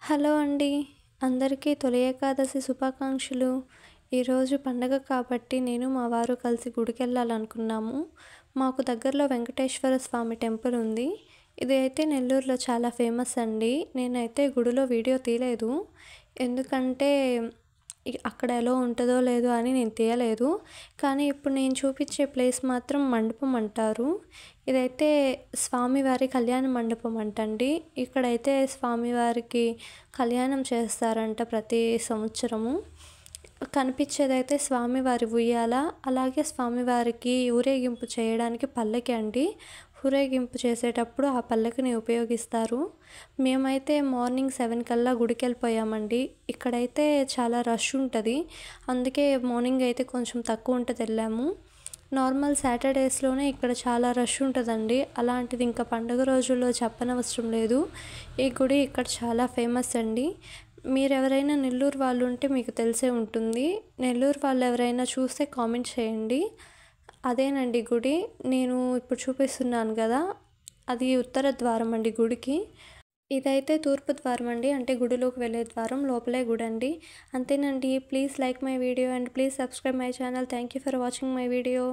Hello అండి. అందరికీ తొలి ఏకాదశి శుభాకాంక్షలు. ఈరోజు పండగ కాబట్టి నేను మా వారు కలిసి గుడికెళ్ళాలనుకున్నాము. మాకు దగ్గరలో వెంకటేశ్వర స్వామి టెంపుల్ ఉంది. ఇది అయితే నెల్లూరులో చాలా ఫేమస్ అండి. నేనైతే గుడిలో వీడియో తీయలేదు. ఎందుకంటే అక్కడ ఎలా ఉంటుందో లేదో అని నేను తీయలేదు. కానీ ఇప్పుడు నేను చూపించే ప్లేస్ మాత్రం మండపం అంటారు. ఇదైతే స్వామివారి కళ్యాణ మండపం అంటండి. ఇక్కడైతే స్వామివారికి కళ్యాణం చేస్తారంట ప్రతి సంవత్సరము. కనిపించేదైతే స్వామివారి ఉయ్యాల, అలాగే స్వామివారికి ఊరేగింపు చేయడానికి పల్లకి అండి. ఊరేగింపు చేసేటప్పుడు ఆ పల్లకిని ఉపయోగిస్తారు. మేమైతే మార్నింగ్ 7 కల్లా గుడికెళ్ళిపోయామండి. ఇక్కడైతే చాలా రష్ ఉంటుంది. అందుకే మార్నింగ్ అయితే కొంచెం తక్కువ ఉంటుంది వెళ్ళాము. నార్మల్ సాటర్డేస్లోనే ఇక్కడ చాలా రష్ ఉంటుందండి. అలాంటిది ఇంకా పండుగ రోజుల్లో చెప్పనవసరం లేదు. ఈ గుడి ఇక్కడ చాలా ఫేమస్ అండి. మీరెవరైనా నెల్లూరు వాళ్ళు ఉంటే మీకు తెలిసే ఉంటుంది. నెల్లూరు వాళ్ళు ఎవరైనా చూస్తే కామెంట్ చేయండి. అదేనండి గుడి. నేను ఇప్పుడు చూపిస్తున్నాను కదా, అది ఉత్తర ద్వారం అండి గుడికి. ఇదైతే తూర్పు ద్వారం అండి, అంటే గుడిలోకి వెళ్ళే ద్వారం, లోపలే గుడి అండి. అంతేనండి. Please like my video and please subscribe my channel. Thank you for watching my video.